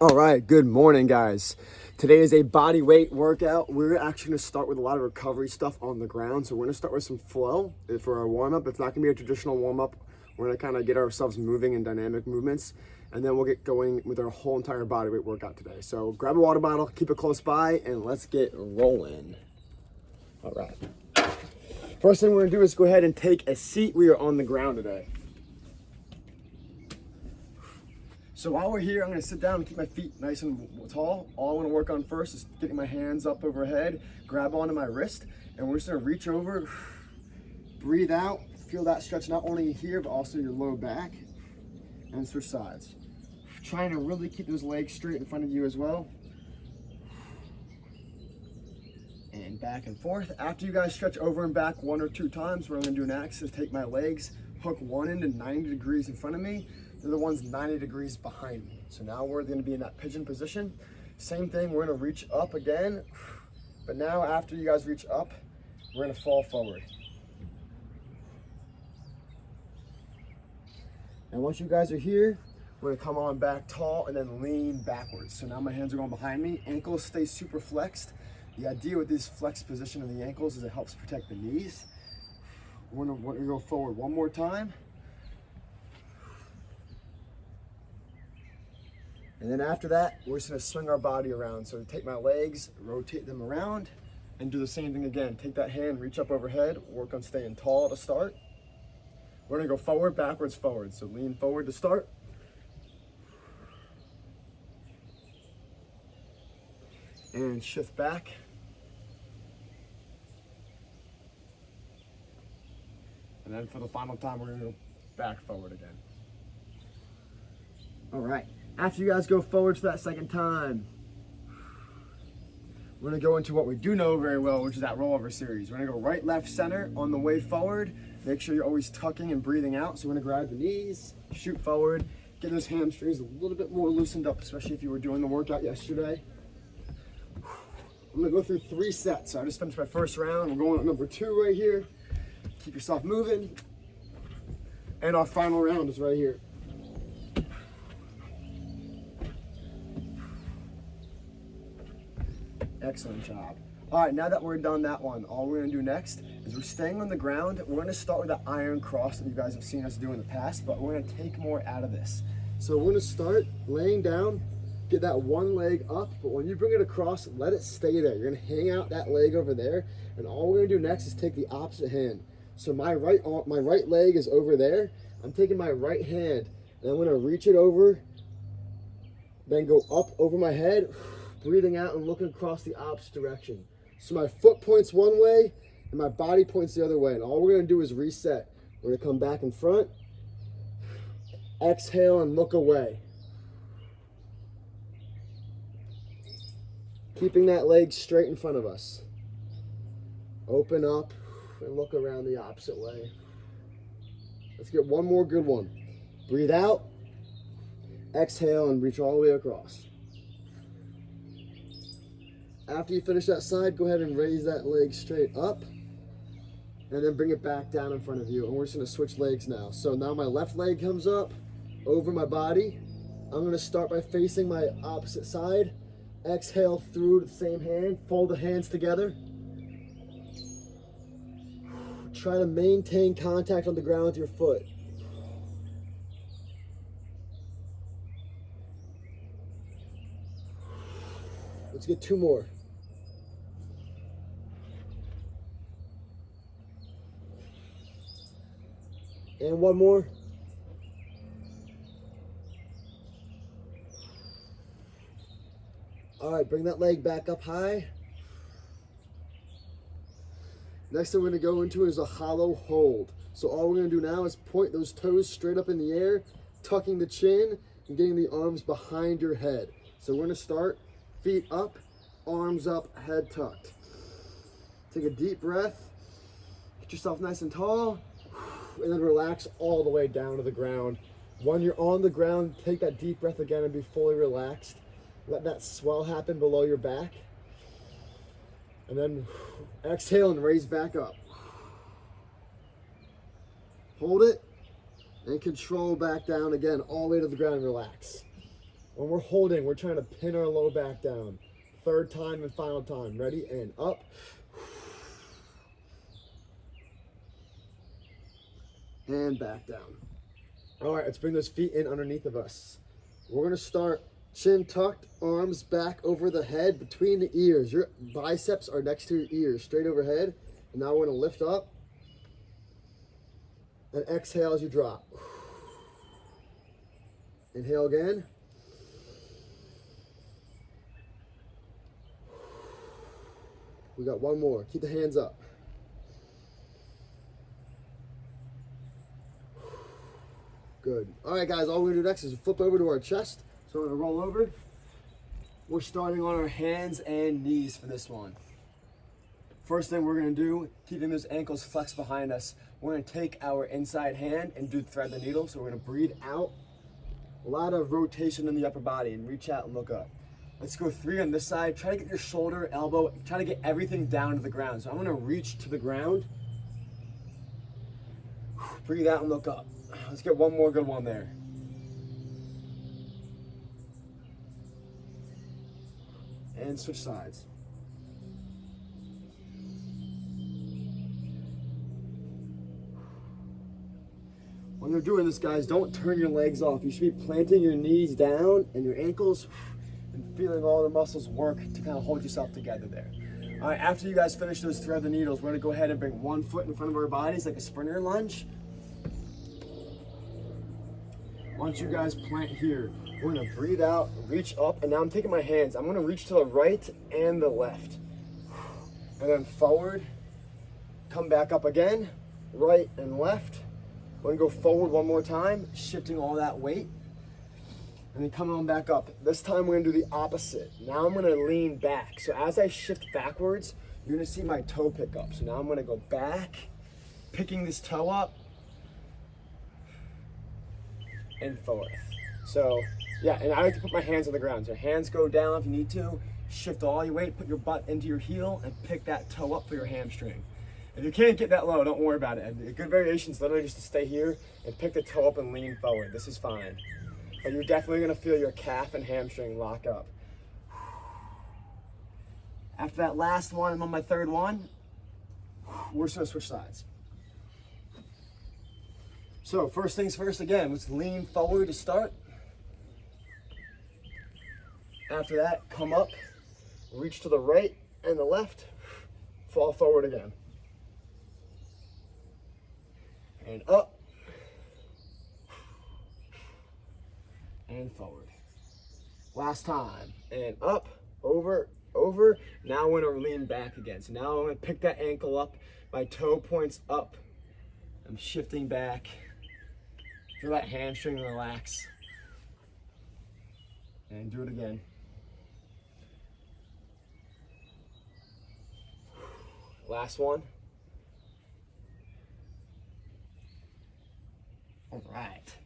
All right, good morning, guys. Today is a body weight workout. We're actually going to start with a lot of recovery stuff on the ground. So we're going to start with some flow for our warm-up. It's not going to be a traditional warm-up. We're going to kind of get ourselves moving in dynamic movements, and then we'll get going with our whole entire body weight workout today. So grab a water bottle, keep it close by, and let's get rolling. All right. First thing we're going to do is go ahead and take a seat. We are on the ground today. So while we're here, I'm going to sit down and keep my feet nice and tall. All I want to work on first is getting my hands up overhead, grab onto my wrist, and we're just going to reach over, breathe out, feel that stretch not only here, but also your low back, and switch sides. Trying to really keep those legs straight in front of you as well. And back and forth. After you guys stretch over and back 1 or 2 times, what I'm going to do next is take my legs, hook one end to 90 degrees in front of me. They're the ones 90 degrees behind me. So now we're going to be in that pigeon position. Same thing, we're going to reach up again. But now after you guys reach up, we're going to fall forward. And once you guys are here, we're going to come on back tall and then lean backwards. So now my hands are going behind me. Ankles stay super flexed. The idea with this flexed position of the ankles is it helps protect the knees. We're going to go forward one more time. And then after that, we're just going to swing our body around. So take my legs, rotate them around, and do the same thing again. Take that hand, reach up overhead, work on staying tall to start. We're going to go forward, backwards, forward. So lean forward to start. And shift back. And then for the final time, we're going to go back forward again. All right. After you guys go forward for that second time, we're going to go into what we do know very well, which is that rollover series. We're going to go right, left, center on the way forward. Make sure you're always tucking and breathing out. So we're going to grab the knees, shoot forward, get those hamstrings a little bit more loosened up, especially if you were doing the workout yesterday. I'm going to go through 3 sets. So I just finished my first round. We're going on number 2 right here. Keep yourself moving. And our final round is right here. Excellent job. All right, now that we're done that one, all we're gonna do next is we're staying on the ground. We're gonna start with the iron cross that you guys have seen us do in the past, but we're gonna take more out of this. So we're gonna start laying down, get that one leg up, but when you bring it across, let it stay there. You're gonna hang out that leg over there, and all we're gonna do next is take the opposite hand. So my right leg is over there. I'm taking my right hand, and I'm gonna reach it over, then go up over my head, breathing out and looking across the opposite direction. So my foot points one way and my body points the other way. And all we're going to do is reset. We're going to come back in front, exhale and look away. Keeping that leg straight in front of us. Open up and look around the opposite way. Let's get one more good one. Breathe out, exhale and reach all the way across. After you finish that side, go ahead and raise that leg straight up and then bring it back down in front of you. And we're just gonna switch legs now. So now my left leg comes up over my body. I'm gonna start by facing my opposite side. Exhale through the same hand, fold the hands together. Try to maintain contact on the ground with your foot. Let's get 2 more. And 1 more. All right, bring that leg back up high. Next thing we're gonna go into is a hollow hold. So all we're gonna do now is point those toes straight up in the air, tucking the chin and getting the arms behind your head. So we're gonna start, feet up, arms up, head tucked. Take a deep breath, get yourself nice and tall, and then relax all the way down to the ground. When you're on the ground, take that deep breath again and be fully relaxed. Let that swell happen below your back. And then exhale and raise back up. Hold it and control back down again, all the way to the ground and relax. When we're holding, we're trying to pin our low back down. Third time and final time. Ready? And up. And back down. All right, let's bring those feet in underneath of us. We're gonna start chin tucked, arms back over the head, between the ears. Your biceps are next to your ears, straight overhead. And now we're gonna lift up and exhale as you drop. Inhale again. We got one more. Keep the hands up. Good. All right, guys, all we're gonna do next is flip over to our chest. So we're gonna roll over. We're starting on our hands and knees for this one. First thing we're gonna do, keeping those ankles flexed behind us, we're gonna take our inside hand and do thread the needle. So we're gonna breathe out. A lot of rotation in the upper body and reach out and look up. Let's go 3 on this side. Try to get your shoulder, elbow, try to get everything down to the ground. So I'm gonna reach to the ground. Breathe out and look up. Let's get one more good one there. And switch sides. When you're doing this, guys, don't turn your legs off. You should be planting your knees down and your ankles and feeling all the muscles work to kind of hold yourself together there. All right, after you guys finish those thread the needles, we're gonna go ahead and bring one foot in front of our bodies like a sprinter lunge. Once you guys plant here, we're gonna breathe out, reach up, and now I'm taking my hands. I'm gonna reach to the right and the left. And then forward, come back up again, right and left. We're gonna go forward one more time, shifting all that weight. And then come on back up. This time we're gonna do the opposite. Now I'm gonna lean back. So as I shift backwards, you're gonna see my toe pick up. So now I'm gonna go back, picking this toe up, and forth. So yeah, and I like to put my hands on the ground. So hands go down if you need to. Shift all your weight, put your butt into your heel, and pick that toe up for your hamstring. If you can't get that low, don't worry about it. And a good variation is literally just to stay here and pick the toe up and lean forward. This is fine. But you're definitely gonna feel your calf and hamstring lock up. After that last one, I'm on my third one. We're just gonna switch sides. So first things first, again, let's lean forward to start. After that, come up, reach to the right and the left, fall forward again. And up, and forward. Last time, and up, over, over. Now we're gonna lean back again. So now I'm gonna pick that ankle up, my toe points up. I'm shifting back. Feel that hamstring relax. And do it again. Last one. All right.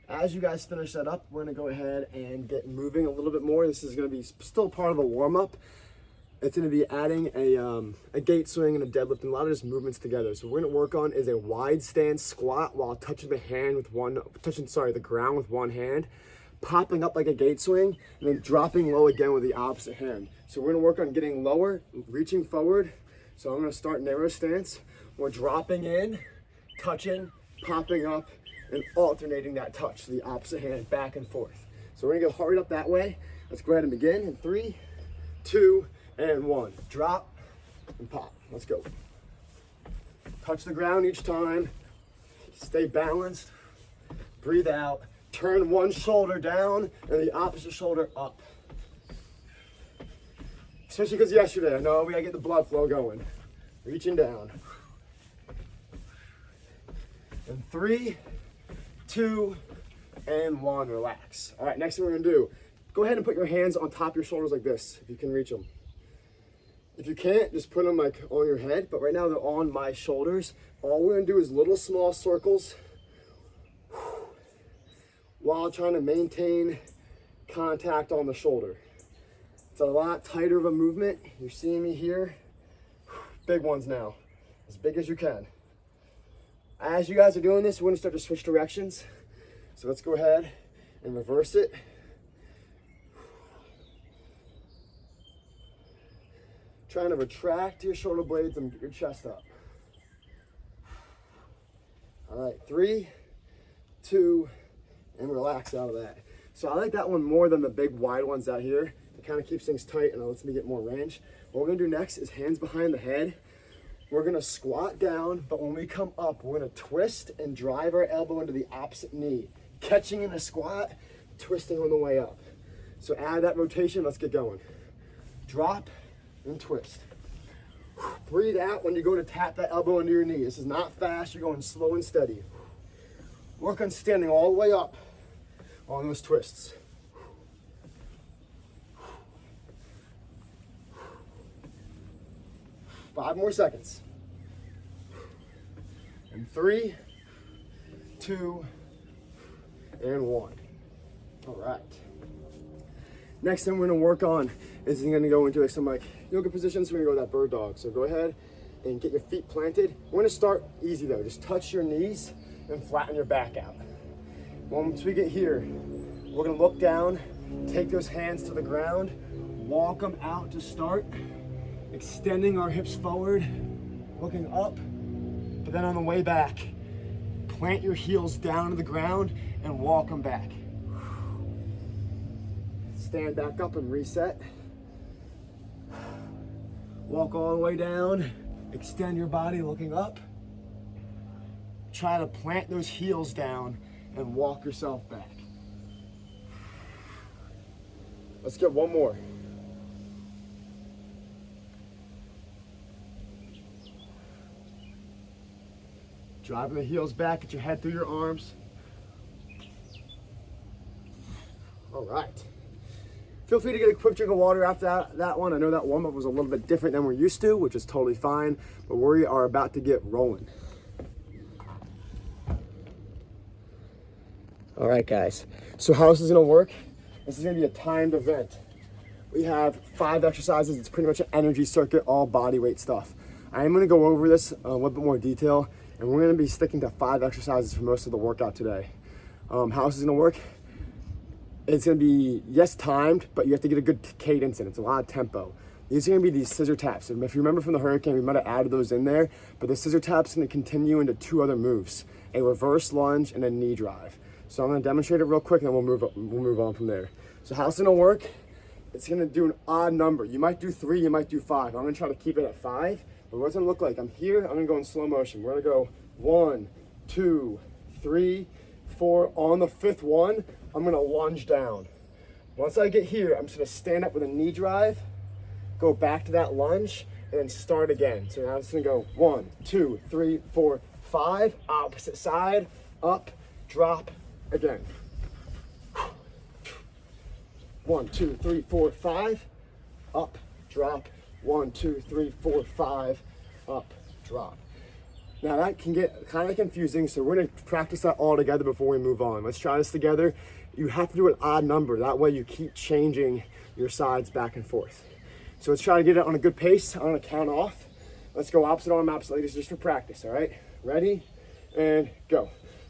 As you guys finish that up, we're gonna go ahead and get moving a little bit more. This is gonna be still part of a warm-up. It's gonna be adding a gate swing and a deadlift and a lot of just movements together. So we're gonna work on is a wide stance squat while touching the ground with one hand, popping up like a gate swing, and then dropping low again with the opposite hand. So we're gonna work on getting lower, reaching forward. So I'm gonna start narrow stance. We're dropping in, touching, popping up, and alternating that touch to the opposite hand back and forth. So we're gonna go hurry up that way. Let's go ahead and begin in 3, 2, and 1. Drop and pop. Let's go. Touch the ground each time. Stay balanced. Breathe out. Turn one shoulder down and the opposite shoulder up. Especially because yesterday, I know we gotta get the blood flow going. Reaching down. And 3, 2, and 1. Relax. All right, next thing we're gonna do, go ahead and put your hands on top of your shoulders like this, if you can reach them. If you can't, just put them like on your head, but right now they're on my shoulders. All we're gonna do is little small circles while trying to maintain contact on the shoulder. It's a lot tighter of a movement. You're seeing me here. Big ones now, as big as you can. As you guys are doing this, we're gonna start to switch directions. So let's go ahead and reverse it. Trying to retract your shoulder blades and get your chest up. All right, 3, 2, and relax out of that. So I like that one more than the big wide ones out here. It kind of keeps things tight and it lets me get more range. What we're gonna do next is hands behind the head. We're gonna squat down, but when we come up, we're gonna twist and drive our elbow into the opposite knee. Catching in a squat, twisting on the way up. So add that rotation, let's get going. Drop and twist. Breathe out when you go to tap that elbow into your knee. This is not fast, you're going slow and steady. Work on standing all the way up on those twists. 5 more seconds. And 3, 2, and 1. All right. Next thing we're gonna work on is you're gonna go into some like yoga positions. We're gonna go with that bird dog. So go ahead and get your feet planted. We're gonna start easy though. Just touch your knees and flatten your back out. Once we get here, we're gonna look down, take those hands to the ground, walk them out to start, extending our hips forward, looking up, but then on the way back, plant your heels down to the ground and walk them back. Stand back up and reset. Walk all the way down, extend your body looking up. Try to plant those heels down and walk yourself back. Let's get one more. Driving the heels back, get your head through your arms. All right. Feel free to get a quick drink of water after that one. I know that warm-up was a little bit different than we're used to, which is totally fine, but we are about to get rolling. All right, guys. So how this is gonna work, this is gonna be a timed event. We have 5 exercises. It's pretty much an energy circuit, all body weight stuff. I am gonna go over this in a little bit more detail, and we're gonna be sticking to 5 exercises for most of the workout today. How this is gonna work, it's gonna be, yes, timed, but you have to get a good cadence in. It's a lot of tempo. These are gonna be these scissor taps. And if you remember from the Hurricane, we might have added those in there, but the scissor tap's gonna continue into 2 other moves, a reverse lunge and a knee drive. So I'm gonna demonstrate it real quick and then we'll move on from there. So how it's gonna work, it's gonna do an odd number. You might do 3, you might do 5. I'm gonna try to keep it at 5, but what's it gonna look like? I'm here, I'm gonna go in slow motion. We're gonna go 1, 2, 3, 4. On the 5th one, I'm gonna lunge down. Once I get here, I'm just gonna stand up with a knee drive, go back to that lunge, and then start again. So now I'm just gonna go 1, 2, 3, 4, 5, opposite side, up, drop, again. 1, 2, 3, 4, 5, up, drop, 1, 2, 3, 4, 5, up, drop. Now that can get kind of confusing, so we're gonna practice that all together before we move on. Let's try this together. You have to do an odd number. That way you keep changing your sides back and forth. So let's try to get it on a good pace. I'm gonna count off. Let's go opposite arm, opposite leg, just for practice, all right? Ready, and go.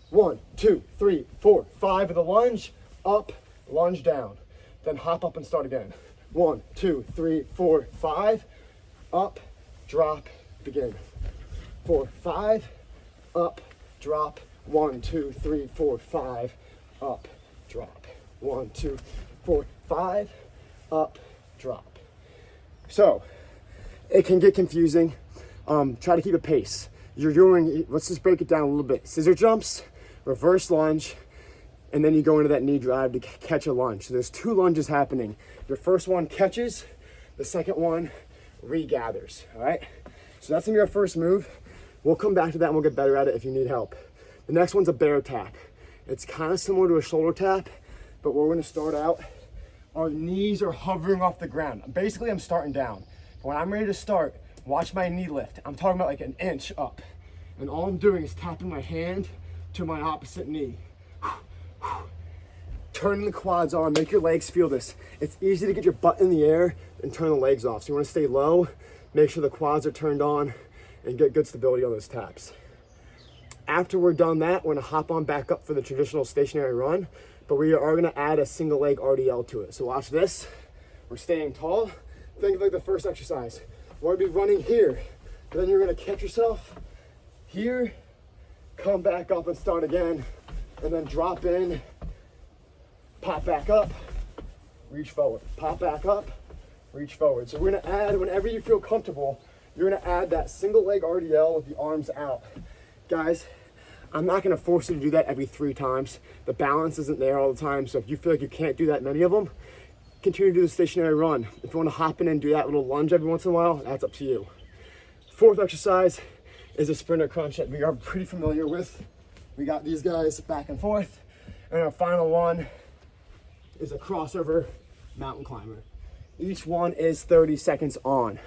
1, 2, 3, 4, 5 with a lunge, up, lunge down. Then hop up and start again. 1, 2, 3, 4, 5, up, drop, begin. 4, 5, up, drop, 1, 2, 3, 4, 5, up, drop. 1, 2, 4, 5, up, drop. So it can get confusing. Try to keep a pace. You're doing, let's just break it down a little bit. Scissor jumps, reverse lunge, and then you go into that knee drive to catch a lunge. So there's 2 lunges happening. Your first one catches, the second one regathers, all right? So that's gonna be our first move. We'll come back to that and we'll get better at it if you need help. The next one's a bear tap. It's kind of similar to a shoulder tap, but we're gonna start out, our knees are hovering off the ground. Basically, I'm starting down. When I'm ready to start, watch my knee lift. I'm talking about like an inch up. And all I'm doing is tapping my hand to my opposite knee. Turning the quads on, make your legs feel this. It's easy to get your butt in the air and turn the legs off. So you wanna stay low, make sure the quads are turned on, and get good stability on those taps. After we're done that, we're gonna hop on back up for the traditional stationary run, but we are gonna add a single leg RDL to it. So watch this, we're staying tall. Think of like the first exercise. We're gonna be running here. Then you're gonna catch yourself here, come back up and start again, and then drop in, pop back up, reach forward, pop back up, reach forward. So we're gonna add, whenever you feel comfortable, you're gonna add that single leg RDL with the arms out. Guys, I'm not gonna force you to do that every 3 times. The balance isn't there all the time, so if you feel like you can't do that many of them, continue to do the stationary run. If you wanna hop in and do that little lunge every once in a while, that's up to you. 4th exercise is a sprinter crunch that we are pretty familiar with. We got these guys back and forth. And our final one is a crossover mountain climber. Each one is 30 seconds on.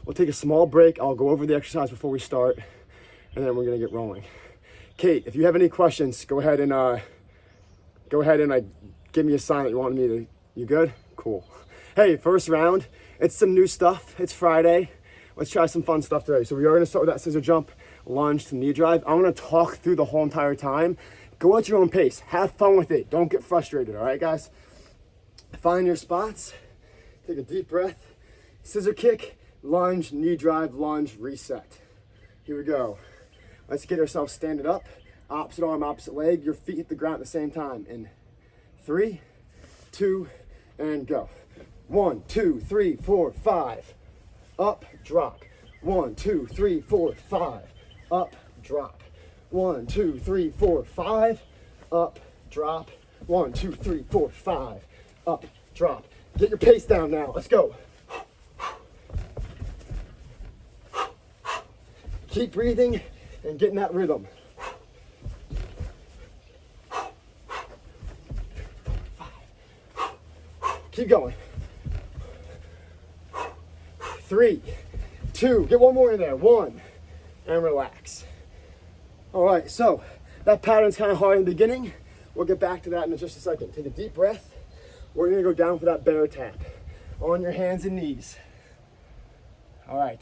We'll take a small break. I'll go over the exercise before we start, and then we're gonna get rolling. Kate, if you have any questions, go ahead and give me a sign that you want me to, you good? Cool. Hey, first round, it's some new stuff. It's Friday. Let's try some fun stuff today. So we are gonna start with that scissor jump, lunge to knee drive. I'm gonna talk through the whole entire time. Go at your own pace. Have fun with it. Don't get frustrated, all right, guys? Find your spots. Take a deep breath. Scissor kick, lunge, knee drive, lunge, reset. Here we go. Let's get ourselves standing up. Opposite arm, opposite leg. Your feet hit the ground at the same time. In 3, 2, and go. 1, 2, 3, 4, 5. Up, drop. 1, 2, 3, 4, 5. Up, drop. 1, 2, 3, 4, 5. Up, drop. 1, 2, 3, 4, 5. Up, drop. Get your pace down now. Let's go. Keep breathing and get in that rhythm. 5. Keep going. 3, 2, get one more in there. 1, and relax. All right, so that pattern's kind of hard in the beginning. We'll get back to that in just a second. Take a deep breath. We're gonna go down for that bear tap. On your hands and knees. All right.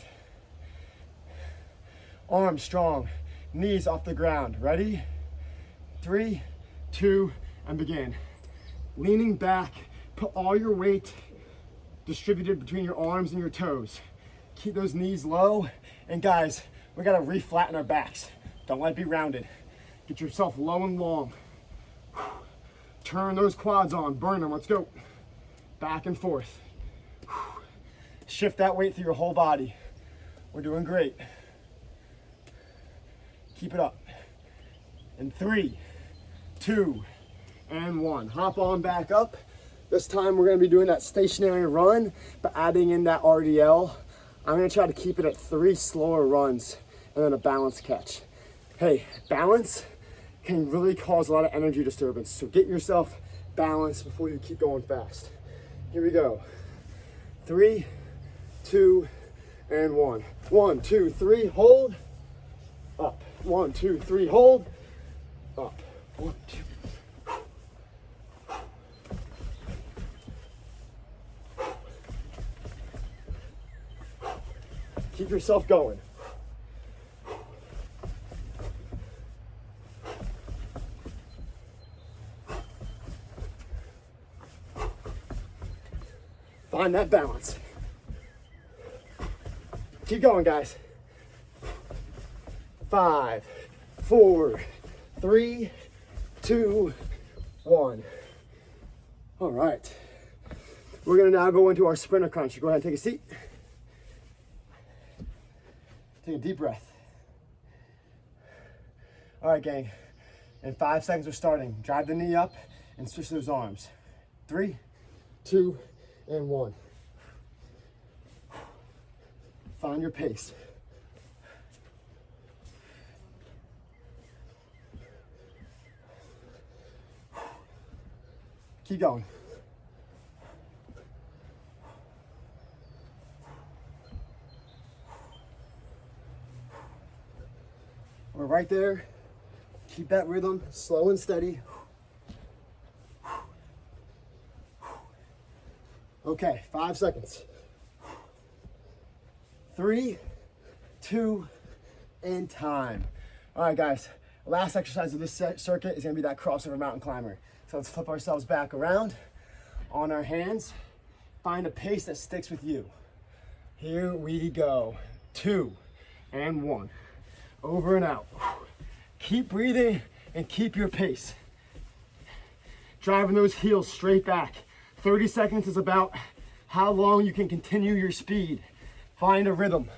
Arms strong, knees off the ground. Ready? 3, 2, and begin. Leaning back, put all your weight distributed between your arms and your toes. Keep those knees low. And guys, we gotta re-flatten our backs. Don't let it be rounded. Get yourself low and long. Turn those quads on, burn them, let's go. Back and forth. Shift that weight through your whole body. We're doing great. Keep it up. In 3, 2, and 1. Hop on back up. This time we're gonna be doing that stationary run, but adding in that RDL. I'm gonna try to keep it at 3 slower runs and then a balance catch. Hey, balance can really cause a lot of energy disturbance. So get yourself balanced before you keep going fast. Here we go. 3, 2, and 1. 1, 2, 3, hold, up. 1, 2, 3, hold, up. 1, 2. Keep yourself going. Find that balance. Keep going, guys. 5, 4, 3, 2, 1. All right. We're gonna now go into our sprinter crunch. Go ahead and take a seat. Take a deep breath. All right, gang. In 5 seconds, we're starting. Drive the knee up and switch those arms. 3, 2, and 1. Find your pace. Keep going. We're right there. Keep that rhythm slow and steady. Okay, 5 seconds. 3, 2, and time. All right, guys. Last exercise of this circuit is gonna be that crossover mountain climber. So let's flip ourselves back around on our hands. Find a pace that sticks with you. Here we go. 2 and 1. Over and out. Keep breathing and keep your pace. Driving those heels straight back. 30 seconds is about how long you can continue your speed. Find a rhythm.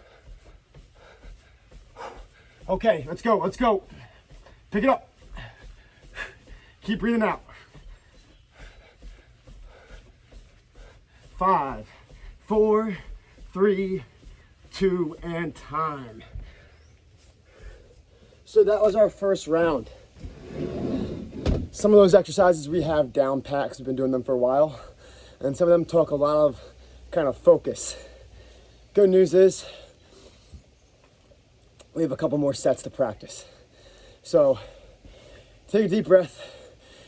Okay, let's go, let's go. Pick it up. Keep breathing out. 5, 4, 3, 2, and time. So that was our first round. Some of those exercises we have down pat 'cause we've been doing them for a while. And some of them took a lot of kind of focus. Good news is we have a couple more sets to practice. So take a deep breath.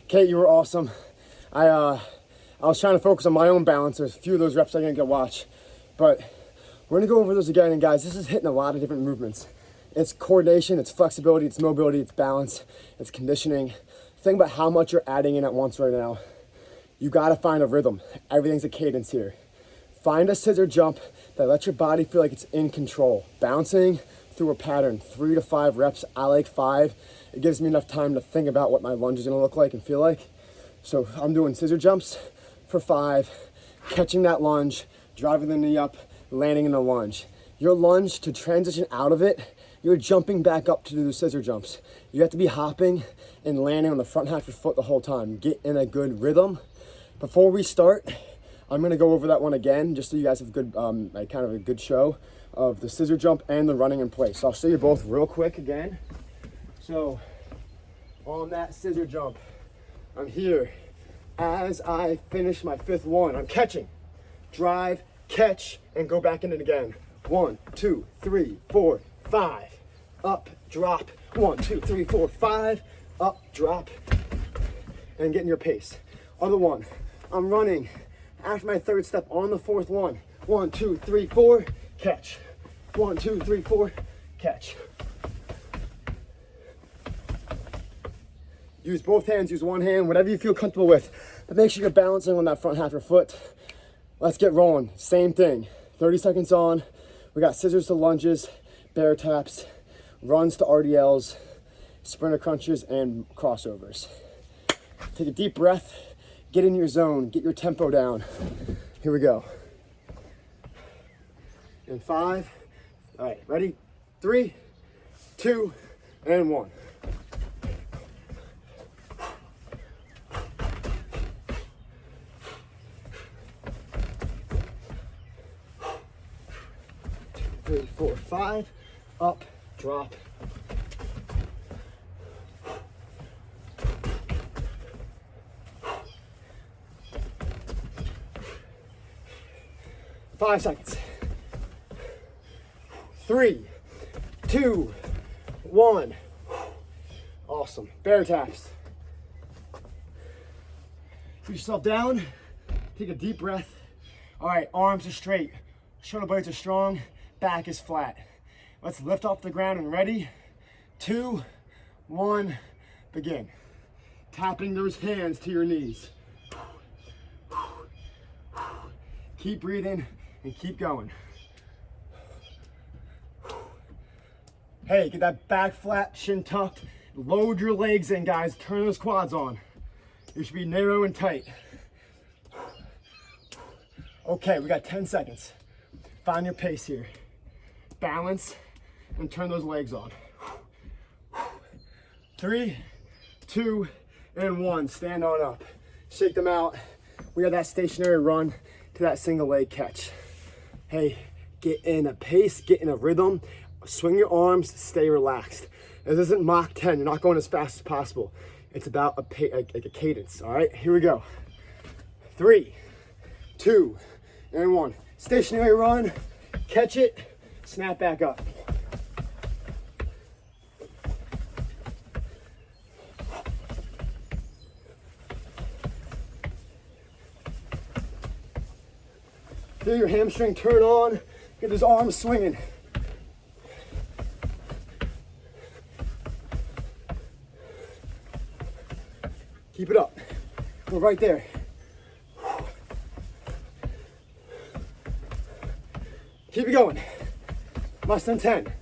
Kate, you were awesome. I was trying to focus on my own balance. There's a few of those reps I didn't get to watch, but we're gonna go over those again. And guys, this is hitting a lot of different movements. It's coordination, it's flexibility, it's mobility, it's balance, it's conditioning. Think about how much you're adding in at once right now. You gotta find a rhythm. Everything's a cadence here. Find a scissor jump that lets your body feel like it's in control. Bouncing through a pattern, 3 to 5 reps. I like 5. It gives me enough time to think about what my lunge is gonna look like and feel like. So I'm doing scissor jumps for 5, catching that lunge, driving the knee up, landing in the lunge. Your lunge, to transition out of it, you're jumping back up to do the scissor jumps. You have to be hopping and landing on the front half of your foot the whole time. Get in a good rhythm. Before we start, I'm gonna go over that one again, just so you guys have good, like kind of a good show of the scissor jump and the running in place. So I'll show you both real quick again. So on that scissor jump, I'm here. As I finish my 5th one, I'm catching, drive, catch, and go back in it again. 1, 2, 3, 4, 5, up, drop. 1, 2, 3, 4, 5, up, drop, and get in your pace. Other one, I'm running after my 3rd step on the 4th one. 1, 2, 3, 4, catch. 1, 2, 3, 4, catch. Use both hands, use one hand, whatever you feel comfortable with. But make sure you're balancing on that front half of your foot. Let's get rolling. Same thing. 30 seconds on. We got scissors to lunges, bear taps, runs to RDLs, sprinter crunches, and crossovers. Take a deep breath. Get in your zone. Get your tempo down. Here we go. And 5. All right, ready? 3, 2, and 1. Three, 4, 5, up, drop. Five seconds. 3, 2, 1. Awesome. Bear taps. Put yourself down. Take a deep breath. All right, arms are straight. Shoulder blades are strong. Back is flat. Let's lift off the ground and ready. 2, 1, begin. Tapping those hands to your knees. Keep breathing and keep going. Hey, get that back flat, shin tucked. Load your legs in, guys. Turn those quads on. You should be narrow and tight. Okay, we got 10 seconds. Find your pace here. Balance and turn those legs on. 3, 2, and 1. Stand on up. Shake them out. We got that stationary run to that single leg catch. Hey, get in a pace, get in a rhythm. Swing your arms, stay relaxed. This isn't Mach 10. You're not going as fast as possible. It's about a cadence. All right, here we go. 3, 2, and 1. Stationary run. Catch it. Snap back up. Feel your hamstring turn on. Get those arms swinging. Keep it up. We're right there. Keep it going. Less than 10.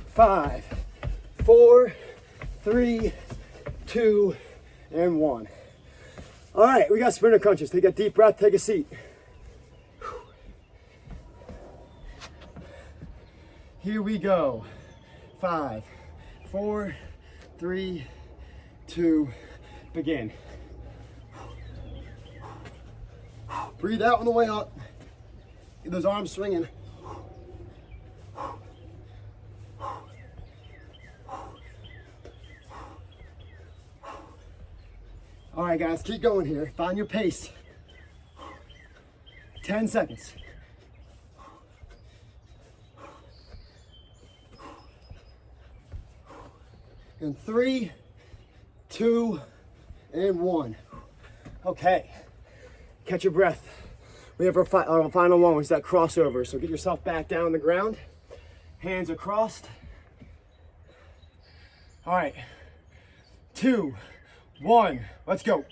5, 4, 3, 2, and 1. All right, we got sprinter crunches. Take a deep breath, take a seat. Here we go. 5, 4, 3, 2, begin. Breathe out on the way up. Get those arms swinging. All right, guys, keep going here. Find your pace. 10 seconds. And 3, 2, and 1. Okay, catch your breath. We have our final one, which is that crossover. So get yourself back down on the ground. Hands are crossed. All right, 2, 1, let's go.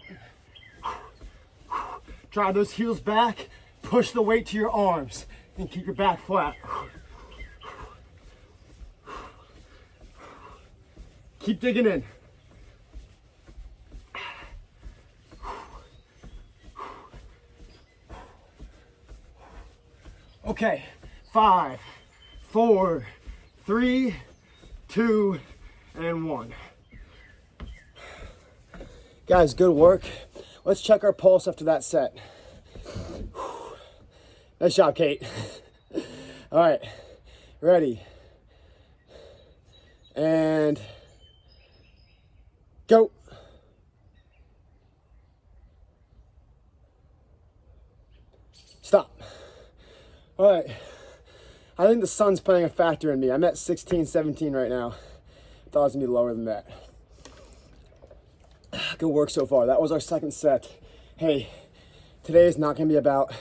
Drive those heels back, push the weight to your arms, and keep your back flat. Keep digging in. Okay, 5, 4, 3, 2, and 1. Guys, good work. Let's check our pulse after that set. Nice job, Kate. All right, ready. And go. Stop. All right. I think the sun's playing a factor in me. I'm at 16, 17 right now. Thought it was gonna be lower than that. Good work so far. That was our second set. Hey, today is not gonna be about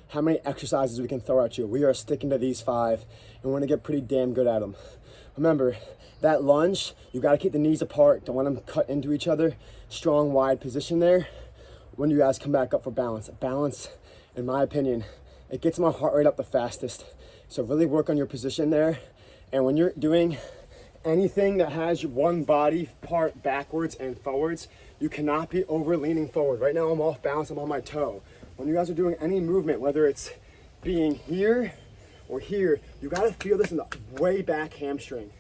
how many exercises we can throw at you. We are sticking to these 5, and we're gonna get pretty damn good at them. Remember, that lunge, you gotta keep the knees apart. Don't let them cut into each other. Strong, wide position there when you guys come back up for balance. Balance, in my opinion, it gets my heart rate up the fastest. So really work on your position there. And when you're doing anything that has your one body part backwards and forwards, you cannot be over leaning forward. Right now I'm off balance, I'm on my toe. When you guys are doing any movement, whether it's being here or here, you gotta feel this in the way back hamstring.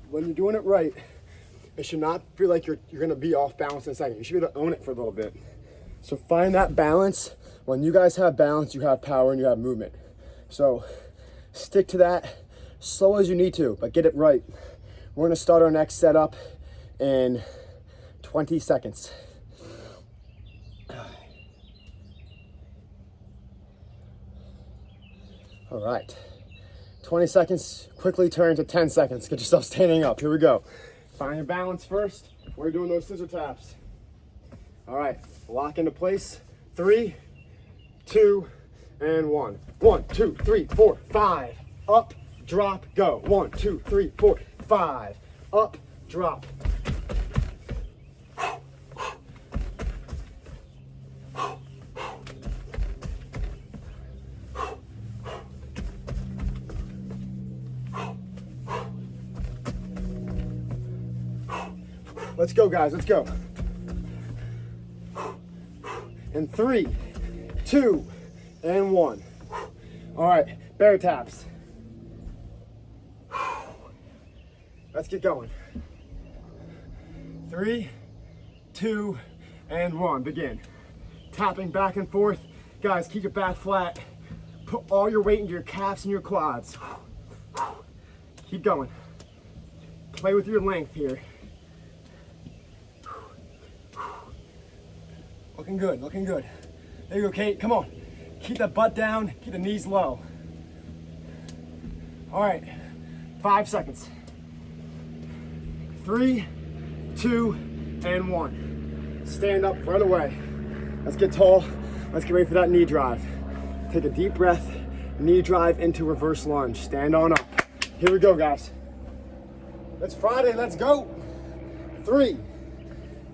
When you're doing it right, it should not feel like you're gonna be off balance in a second. You should be able to own it for a little bit. So find that balance. When you guys have balance, you have power and you have movement. So stick to that, slow as you need to, but get it right. We're gonna start our next setup in 20 seconds. All right, 20 seconds, quickly turn to 10 seconds. Get yourself standing up, here we go. Find your balance first. We're doing those scissor taps. All right, lock into place. 3, 2, and 1. 1, 2, 3, 4, 5. Up, drop, go. 1, 2, 3, 4, 5. Up, drop. Let's go, guys, let's go. In 3, 2, and 1. All right, bear taps. Let's get going. 3, 2, and 1, begin. Tapping back and forth. Guys, keep your back flat. Put all your weight into your calves and your quads. Keep going. Play with your length here. Looking good, looking good. There you go, Kate, come on. Keep the butt down, keep the knees low. All right, 5 seconds. 3, 2, and 1. Stand up right away. Let's get tall. Let's get ready for that knee drive. Take a deep breath, knee drive into reverse lunge. Stand on up. Here we go, guys. It's Friday, let's go. 3,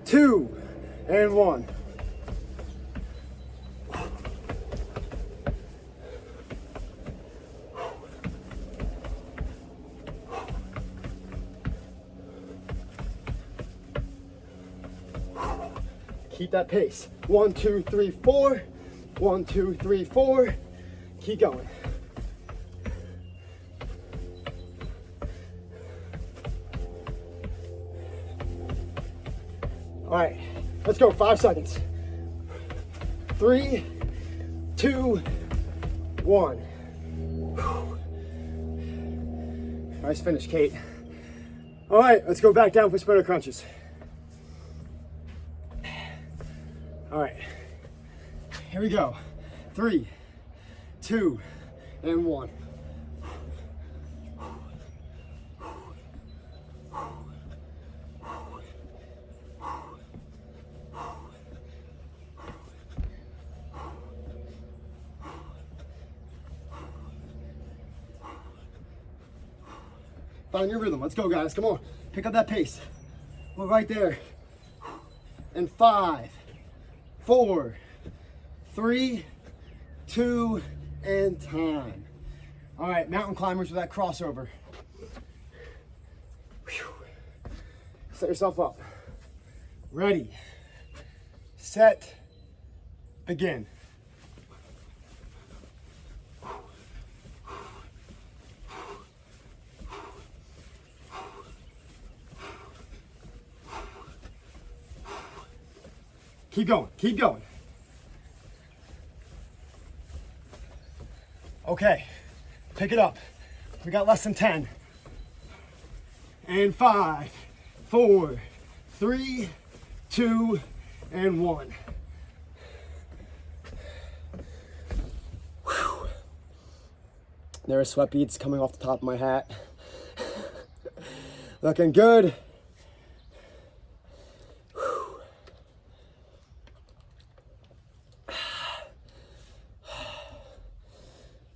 2, and 1. Keep that pace. 1, 2, 3, 4. 1, 2, 3, 4. Keep going. All right, let's go. 5 seconds. 3, 2, 1. Nice finish, Kate. All right, let's go back down for spinner crunches. All right, here we go. 3, 2, and 1. Find your rhythm. Let's go, guys. Come on. Pick up that pace. We're right there. And 5, 4, 3, 2, and time. All right, mountain climbers with that crossover. Whew. Set yourself up. Ready, set, begin. Keep going, keep going. Okay, pick it up. We got less than 10. And 5, 4, 3, 2, and 1. Whew. There are sweat beads coming off the top of my hat. Looking good.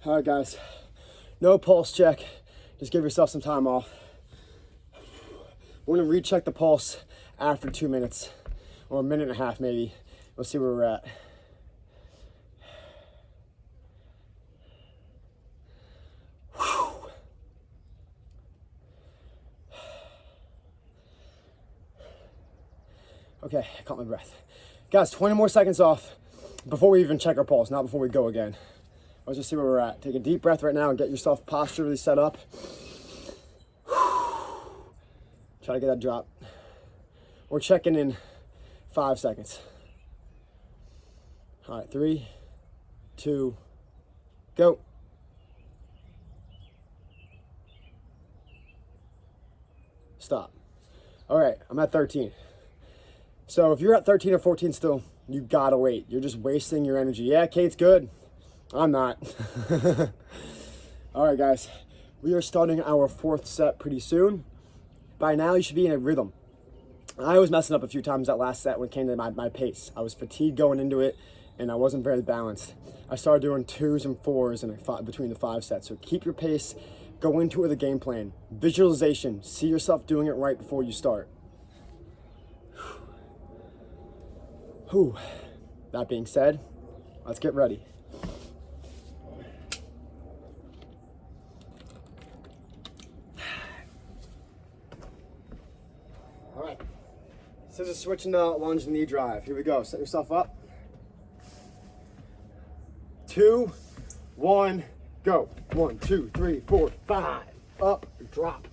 All right, guys, no pulse check. Just give yourself some time off. We're gonna recheck the pulse after 2 minutes, or 1.5 minutes maybe. We'll see where we're at. Okay, I caught my breath. Guys, 20 more seconds off before we even check our pulse, not before we go again. Let's just see where we're at. Take a deep breath right now and get yourself posturally set up. Try to get that drop. We're checking in 5 seconds. All right, 3, 2, go. Stop. All right, I'm at 13. So if you're at 13 or 14 still, you gotta wait. You're just wasting your energy. Yeah, Kate's good. I'm not. All right, guys, we are starting our 4th set pretty soon. By now, you should be in a rhythm. I was messing up a few times that last set when it came to my pace. I was fatigued going into it, and I wasn't very balanced. I started doing 2s and 4s between the 5 sets. So keep your pace, go into it with a game plan. Visualization, see yourself doing it right before you start. Whew. That being said, let's get ready. All right, so just switching to lunge and knee drive. Here we go, set yourself up. 2, 1, go. 1, 2, 3, 4, 5, up, drop.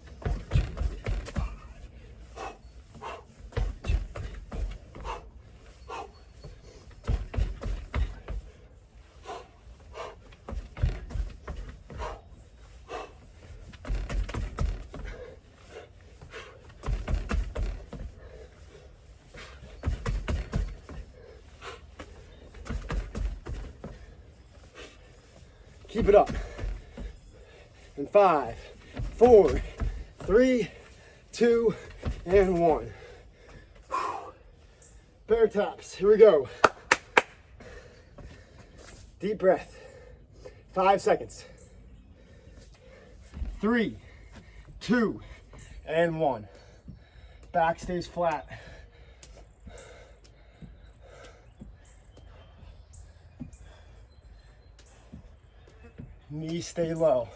Keep it up. And 5, 4, 3, 2, and 1. Bear taps. Here we go. Deep breath. 5 seconds. 3, 2, and 1. Back stays flat. Knees stay low.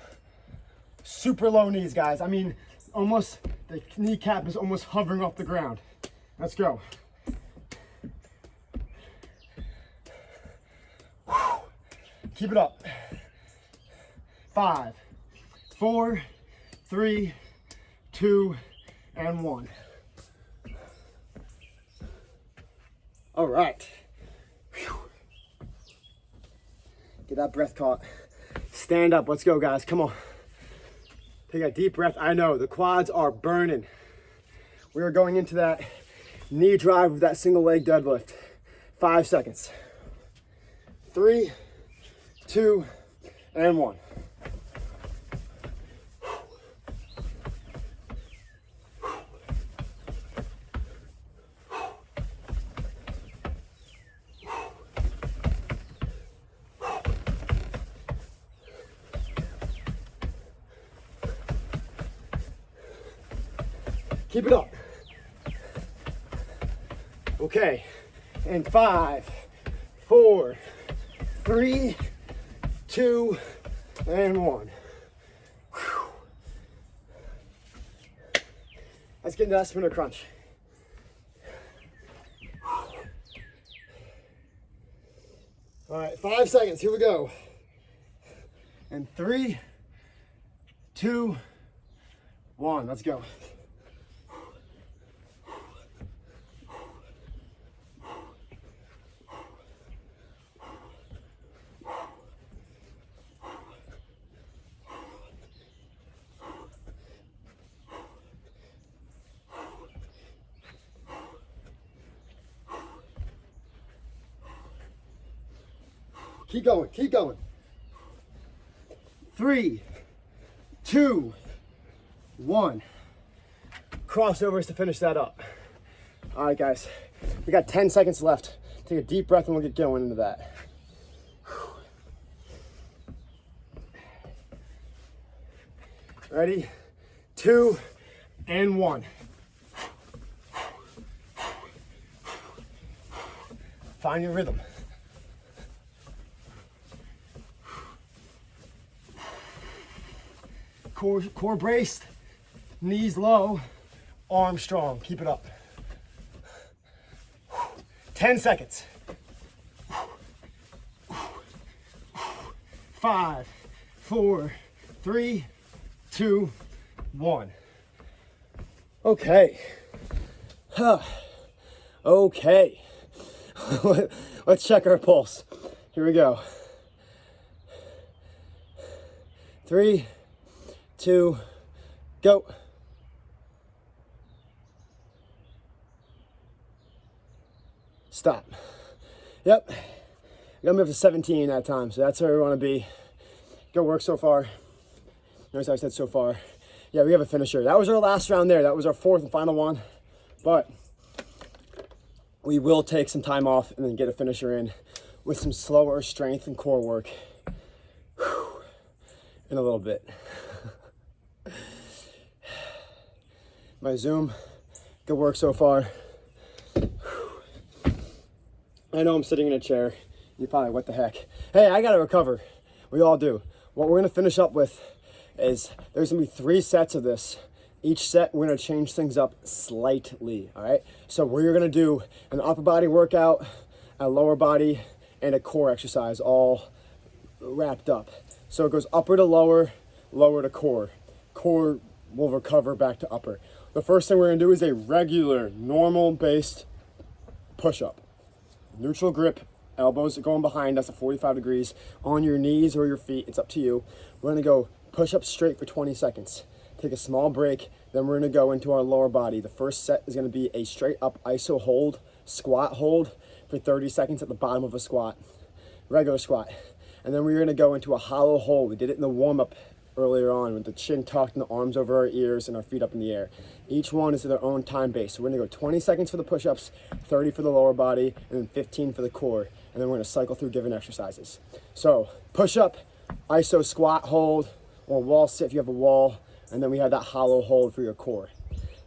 Super low knees, guys. I mean, almost, the kneecap is almost hovering off the ground. Let's go. Keep it up. 5, 4, 3, 2, and 1. All right. Whew. Get that breath caught. Stand up. Let's go, guys. Come on. Take a deep breath. I know the quads are burning. We are going into that knee drive with that single leg deadlift. 5 seconds. 3, 2, and 1. Keep it up. Okay, and 5, 4, 3, 2, and 1. Whew. Let's get into that spinner crunch. All right, 5 seconds, here we go. And 3, 2, 1, let's go. Keep going, keep going. 3, 2, 1. Crossovers to finish that up. All right, guys, we got 10 seconds left. Take a deep breath and we'll get going into that. Ready? 2, and 1. Find your rhythm. Core braced, knees low, arms strong. Keep it up. 10 seconds. 5, 4, 3, 2, 1. Okay. Okay. Let's check our pulse. Here we go. 3, 2, go. Stop. Yep. Got me up to 17 that time, so that's where we want to be. Good work so far. Notice I said so far. Yeah, we have a finisher. That was our last round there. That was our 4th and final one. But we will take some time off and then get a finisher in with some slower strength and core work in a little bit. My Zoom, good work so far. I know I'm sitting in a chair. You're probably, what the heck? Hey, I gotta recover. We all do. What we're gonna finish up with is there's gonna be 3 sets of this. Each set, we're gonna change things up slightly, all right? So we're gonna do an upper body workout, a lower body, and a core exercise all wrapped up. So it goes upper to lower, lower to core. Core will recover back to upper. The first thing we're gonna do is a regular, normal-based push-up. Neutral grip, elbows are going behind us at 45 degrees, on your knees or your feet, it's up to you. We're gonna go push-up straight for 20 seconds. Take a small break, then we're gonna go into our lower body. The first set is gonna be a straight up iso hold, squat hold for 30 seconds at the bottom of a squat, regular squat. And then we're gonna go into a hollow hold. We did it in the warm-up earlier on with the chin tucked and the arms over our ears and our feet up in the air. Each one is their own time base. So we're gonna go 20 seconds for the push-ups, 30 for the lower body, and then 15 for the core. And then we're gonna cycle through different exercises. So push-up, iso squat hold, or wall sit if you have a wall, and then we have that hollow hold for your core.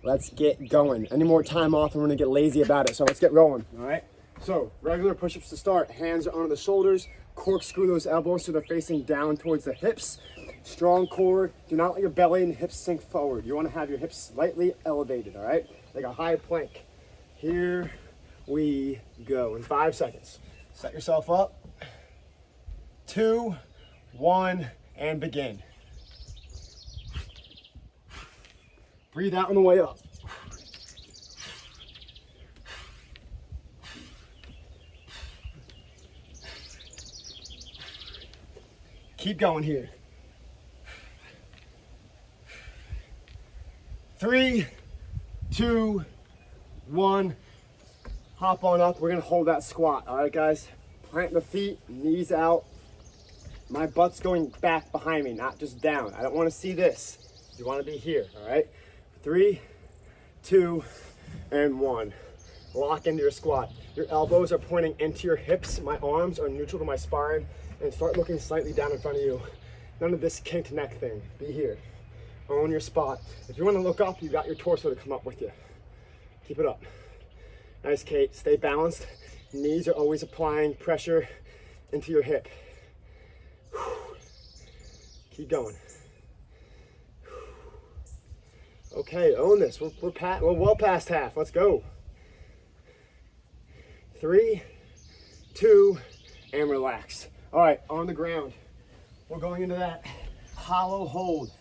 Let's get going. Any more time off and we're gonna get lazy about it, so let's get rolling, all right? So regular push-ups to start. Hands are under the shoulders, corkscrew those elbows so they're facing down towards the hips. Strong core, do not let your belly and hips sink forward. You wanna have your hips slightly elevated, all right? Like a high plank. Here we go in 5 seconds. Set yourself up. 2, 1, and begin. Breathe out on the way up. Keep going here. 3, 2, 1. Hop on up. We're gonna hold that squat. All right, guys. Plant the feet, knees out. My butt's going back behind me, not just down. I don't want to see this. You want to be here. All right. 3, 2, and 1. Lock into your squat. Your elbows are pointing into your hips. My arms are neutral to my spine, and start looking slightly down in front of you. None of this kinked neck thing. Be here. Own your spot. If you want to look up, you got your torso to come up with you. Keep it up. Nice, Kate. Stay balanced. Knees are always applying pressure into your hip. Keep going. Okay, own this. We're well past half. Let's go. 3, 2, and relax. All right, on the ground. We're going into that hollow hold.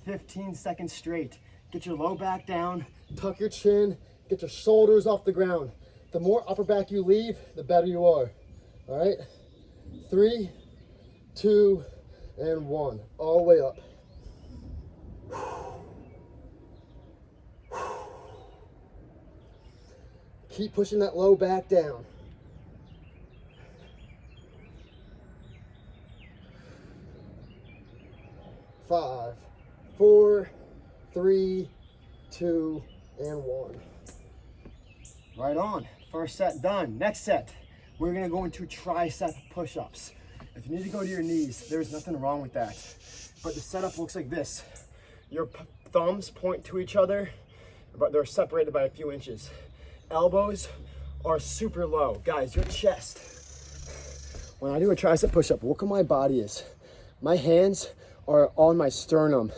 15 seconds straight. Get your low back down, tuck your chin, get your shoulders off the ground. The more upper back you leave, the better you are. All right? 3, 2, and 1. All the way up. Keep pushing that low back down. 5, 4, 3, 2, and 1. Right on. First set done. Next set, we're gonna go into tricep push-ups. If you need to go to your knees, there's nothing wrong with that. But the setup looks like this. Your thumbs point to each other, but they're separated by a few inches. Elbows are super low. Guys, your chest. When I do a tricep push-up, look where my body is. My hands are on my sternum,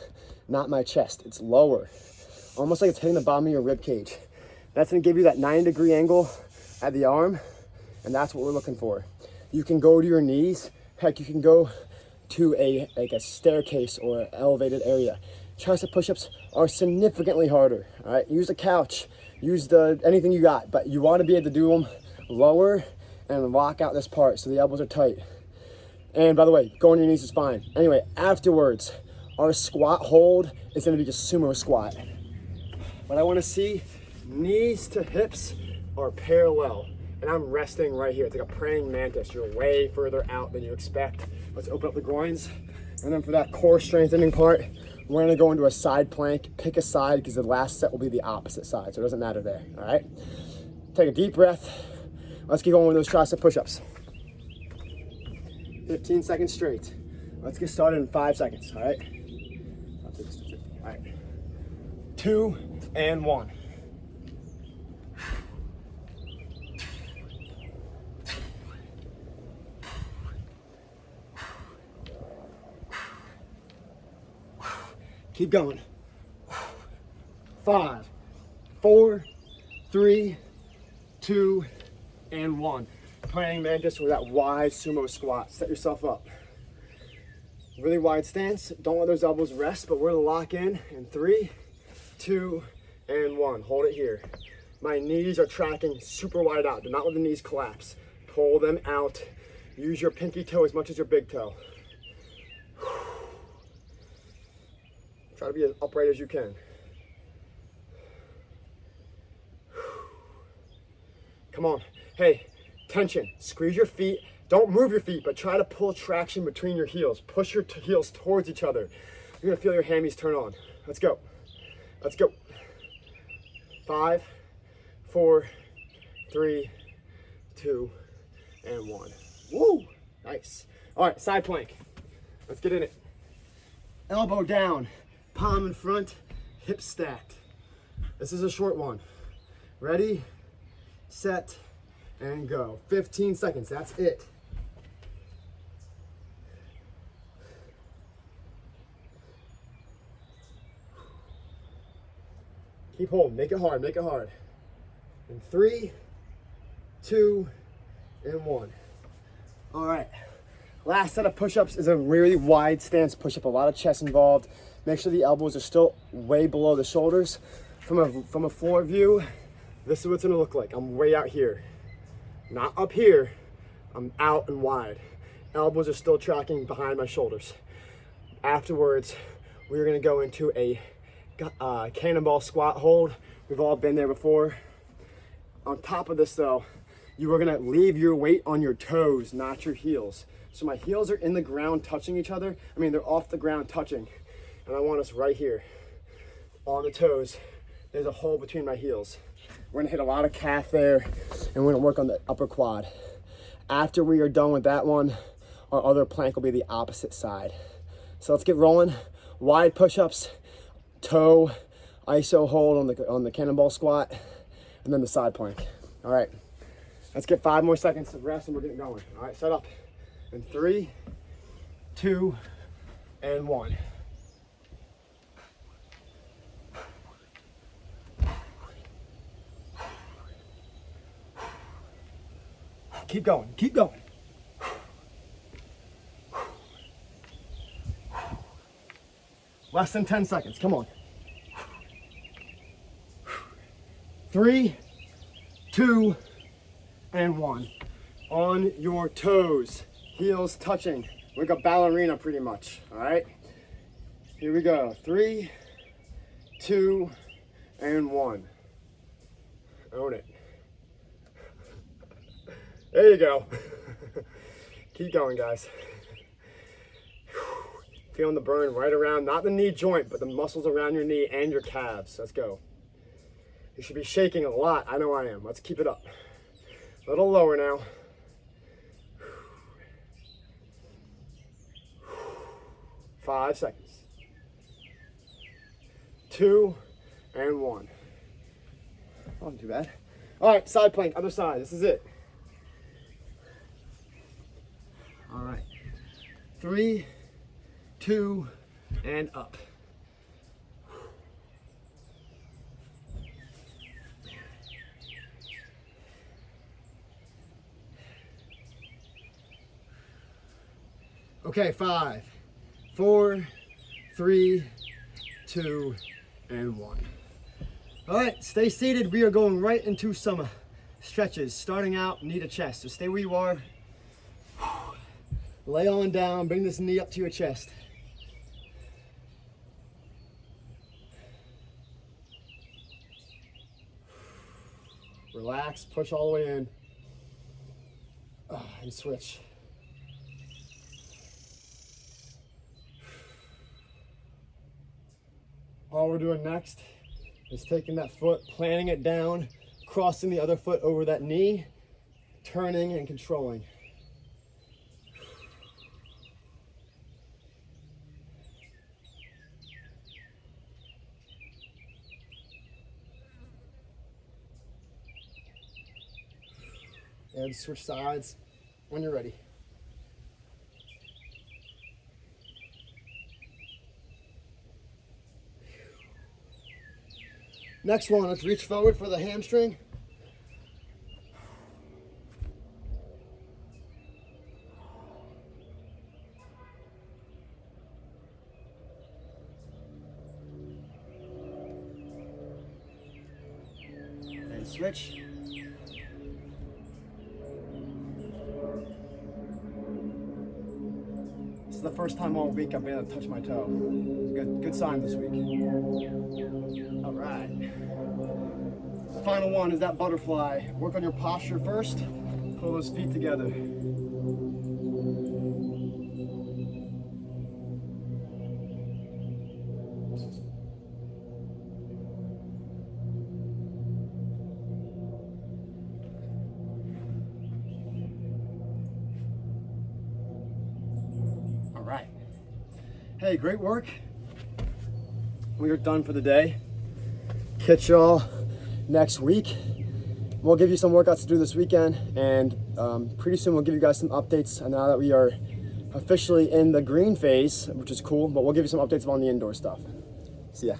not my chest. It's lower, almost like it's hitting the bottom of your rib cage. That's gonna give you that 90-degree angle at the arm, and that's what we're looking for. You can go to your knees. Heck, you can go to a staircase or an elevated area. Tricep push-ups are significantly harder. All right, use a couch, use anything you got, but you want to be able to do them lower and lock out this part so the elbows are tight. And by the way, going to your knees is fine. Anyway, afterwards, our squat hold is gonna be just sumo squat. What I wanna see, knees to hips are parallel. And I'm resting right here. It's like a praying mantis. You're way further out than you expect. Let's open up the groins. And then for that core strengthening part, we're gonna go into a side plank. Pick a side because the last set will be the opposite side, so it doesn't matter there, all right? Take a deep breath. Let's get going with those tricep push-ups. 15 seconds straight. Let's get started in 5 seconds, all right? All right. 2 and 1. Keep going. 5, 4, 3, 2, and 1. Praying mantis with that wide sumo squat. Set yourself up. Really wide stance. Don't let those elbows rest, but we're gonna lock in 3, 2, and 1. Hold it here. My knees are tracking super wide out. Do not let the knees collapse. Pull them out. Use your pinky toe as much as your big toe. Try to be as upright as you can. Come on. Hey, tension. Squeeze your feet. Don't move your feet, but try to pull traction between your heels. Push your heels towards each other. You're gonna feel your hammies turn on. Let's go. Let's go. 5, 4, 3, 2, and 1. Woo! Nice. All right, side plank. Let's get in it. Elbow down. Palm in front, hips stacked. This is a short one. Ready, set, and go. 15 seconds, that's it. Keep holding, make it hard, make it hard. In 3, 2, and 1. All right, Last set of push-ups is a really wide stance push-up, a lot of chest involved. Make sure the elbows are still way below the shoulders. From a floor view, this is what it's gonna look like. I'm way out here, not up here. I'm out and wide. Elbows are still tracking behind my shoulders. Afterwards, we're gonna go into a cannonball squat hold. We've all been there before. On top of this though, you are gonna leave your weight on your toes, not your heels. So my heels are in the ground touching each other. I mean, they're off the ground touching. And I want us right here on the toes. There's a hole between my heels. We're gonna hit a lot of calf there, and we're gonna work on the upper quad. After we are done with that one, our other plank will be the opposite side. So let's get rolling. Wide push-ups, toe, iso hold on the cannonball squat, and then the side plank. All right, let's get 5 more seconds of rest and we're getting going. All right, set up. In 3, 2, and 1. Keep going, keep going. Less than 10 seconds, come on. 3, 2, and 1. On your toes, heels touching. Like a ballerina pretty much, all right? Here we go, 3, 2, and 1. Own it. There you go. Keep going, guys. Feeling the burn right around, not the knee joint, but the muscles around your knee and your calves. Let's go. You should be shaking a lot. I know I am. Let's keep it up. A little lower now. 5 seconds. 2, and 1. Not too bad. All right, side plank, other side. This is it. All right. 3, 2, and up. Okay, 5, 4, 3, 2, and 1. All right, stay seated. We are going right into some stretches. Starting out, knee to chest. So stay where you are. Lay on down, bring this knee up to your chest. Relax, push all the way in. And switch. All we're doing next is taking that foot, planting it down, crossing the other foot over that knee, turning and controlling. And switch sides when you're ready. Next one, let's reach forward for the hamstring. And switch. This is the first time all week I've been able to touch my toe. Good sign this week. All right. The final one is that butterfly. Work on your posture first. Pull those feet together. All right. Hey, great work. We are done for the day. Catch y'all next week. We'll give you some workouts to do this weekend, and pretty soon we'll give you guys some updates. And now that we are officially in the green phase, which is cool, but we'll give you some updates on the indoor stuff. See ya.